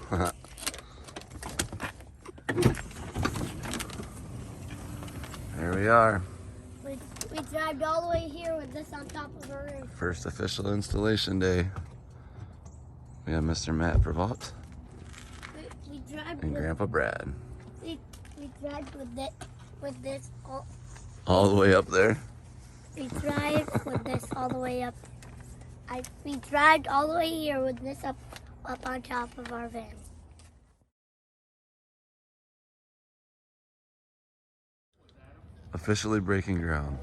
Here we are. We dragged all the way here with this on top of our roof. First official installation day. We have Mr. Matt Prevault We dragged and with, Grandpa Brad. We dragged with this All the way up there. We dragged with this all the way up. We dragged all the way here with this up on top of our van. Officially breaking ground.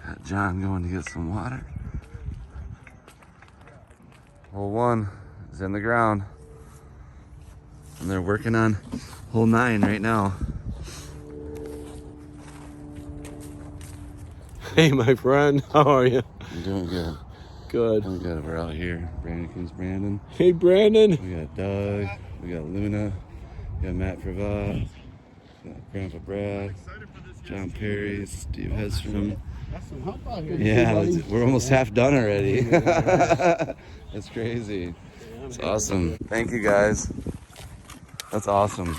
Got John going to get some water. Hole 1 is in the ground. And they're working on hole 9 right now. Hey, my friend, how are you? I'm doing good. Good. Doing good. We're out here. Brandon. Hey, Brandon. We got Doug. We got Luna. We got Matt Prevault. We got Grandpa Brad. John Perry. Steve Hedstrom. That's some help out here. Yeah, we're almost half done already. That's crazy. It's awesome. Thank you guys. That's awesome.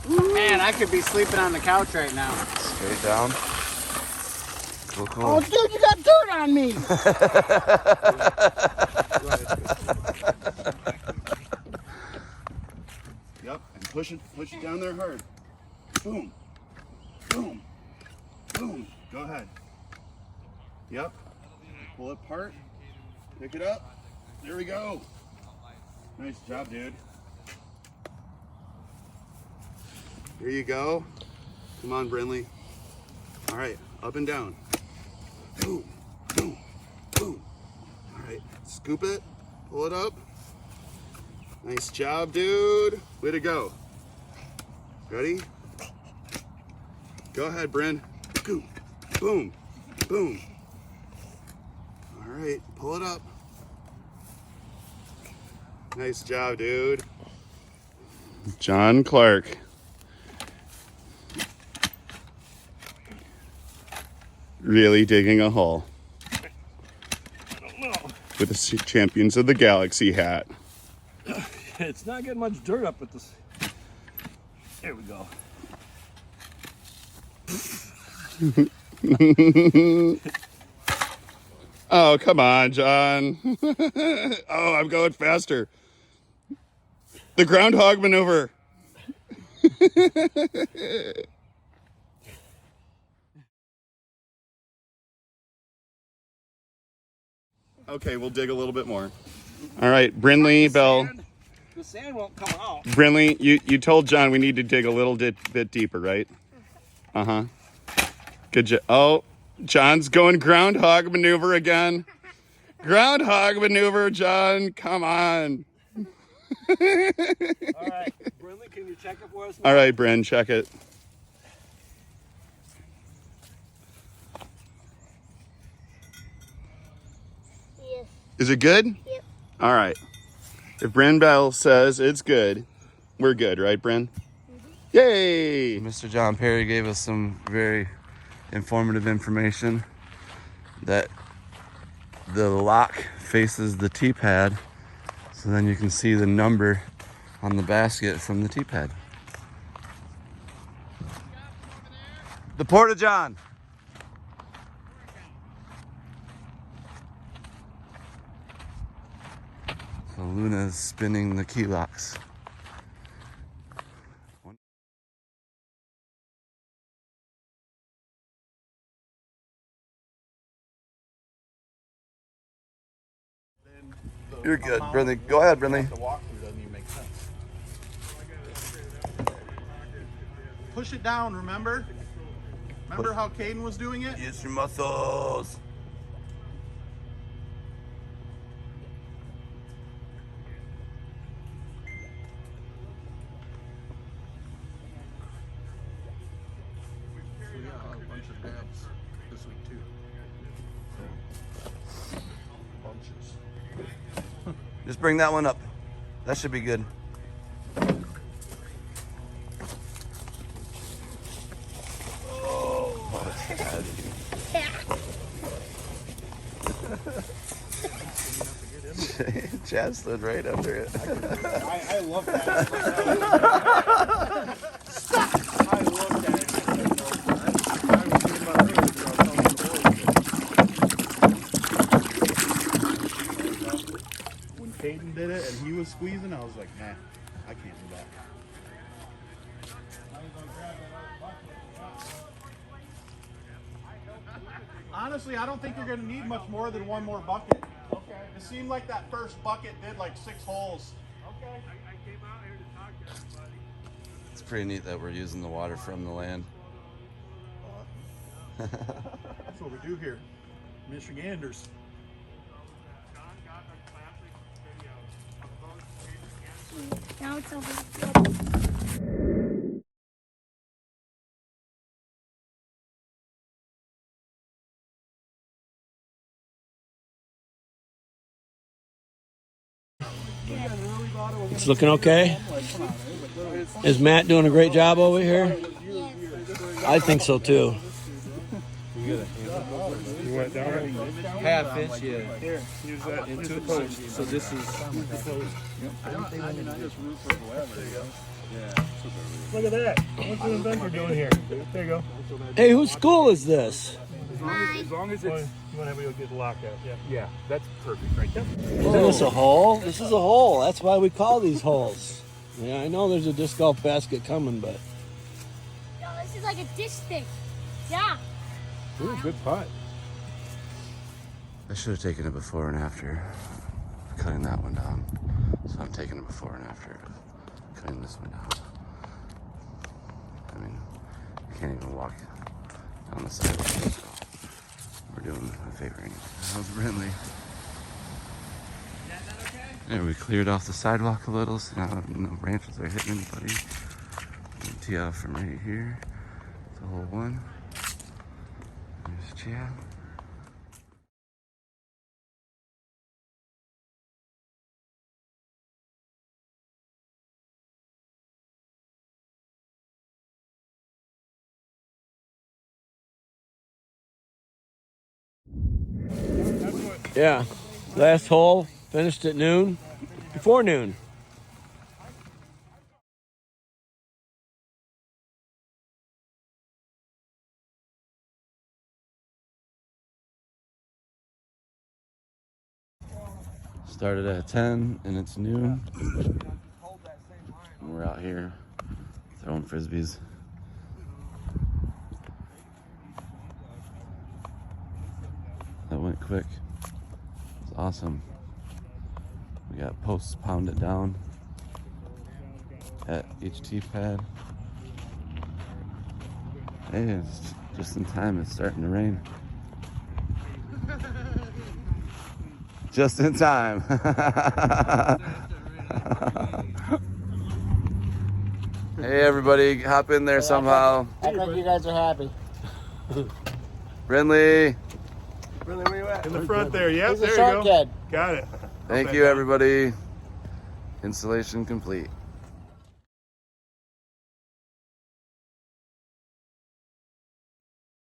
Man, I could be sleeping on the couch right now. Straight down. Cool. Oh, dude, you got dirt on me. Yep, and push it down there hard. Boom, boom, boom. Go ahead. Yep. Pull it apart. Pick it up. There we go. Nice job, dude. Here you go. Come on, Brinley. All right, up and down. Boom, boom, boom. All right, scoop it, pull it up. Nice job, dude. Way to go. Ready? Go ahead, Bryn. Boom, boom, boom. All right, pull it up. Nice job, dude. John Clark. Really digging a hole. I don't know. With the Champions of the Galaxy hat. It's not getting much dirt up at this. There we go. Oh, come on, John. Oh, I'm going faster. The groundhog maneuver. Okay, we'll dig a little bit more. All right, Brinley, Bell. The sand won't come out. Brinley, you told John we need to dig a little bit deeper, right? Uh-huh. Good job. Oh, John's going groundhog maneuver again. Groundhog maneuver, John. Come on. All right, Brinley, can you check it for us now? All right, Bryn, check it. Yes. Is it good? Yep. All right. If Bryn Bell says it's good, we're good, right, Bryn? Yay! Mr. John Perry gave us some very informative information that the lock faces the T-pad, so then you can see the number on the basket from the T-pad. The Porta-John. So Luna's spinning the key locks. You're good, Brinley. Go ahead, Brinley. The walkthrough doesn't even make sense. Push it down, remember? Remember how Caden was doing it? Use your muscles. So yeah, a bunch of dabs this week too. Bunches. Just bring that one up. That should be good. Chad stood right under it. I love that. I love that. When Caden did it and he was squeezing, I was like, nah, I can't do that. Honestly, I don't think you're going to need much more than one more bucket. Okay. It seemed like that first bucket did like 6 holes. Okay. I came out here to talk to everybody. It's pretty neat that we're using the water from the land. That's what we do here. Michiganders. John got a classic video of those Now it's over. It's looking okay. Is Matt doing a great job over here? I think so too. You went down half inch, yeah. Here, use that into the post. So this is. Look at that. What's the inventor doing here? There you go. Hey, whose school is this? As long as it's. You want to have get the lock out? Yeah. Yeah, that's perfect right there. Isn't this a hole? This is a hole. That's why we call these holes. Yeah, I know there's a disc golf basket coming, but. No, this is like a dish stick. Yeah. Ooh, good putt. I should have taken a before and after cutting that one down. So I'm taking a before and after of cutting this one down. I mean, you can't even walk down the sidewalk. So we're doing a favor anyway. How's Brinley? There, we cleared off the sidewalk a little, so now no branches are hitting anybody. Tee off from right here to hole 1. There's Chad. Yeah. Last hole finished at noon. Before noon. Started at 10 and it's noon. And we're out here throwing frisbees. That went quick. It was awesome. We got posts pounded down at each tee pad. Hey, it's just in time. It's starting to rain. Just in time. Hey everybody, hop in there somehow. I think you guys are happy. Brinley, Really, where you at? In the front there. Yep, He's a there short you go. kid. Got it. thank you everybody. Installation complete.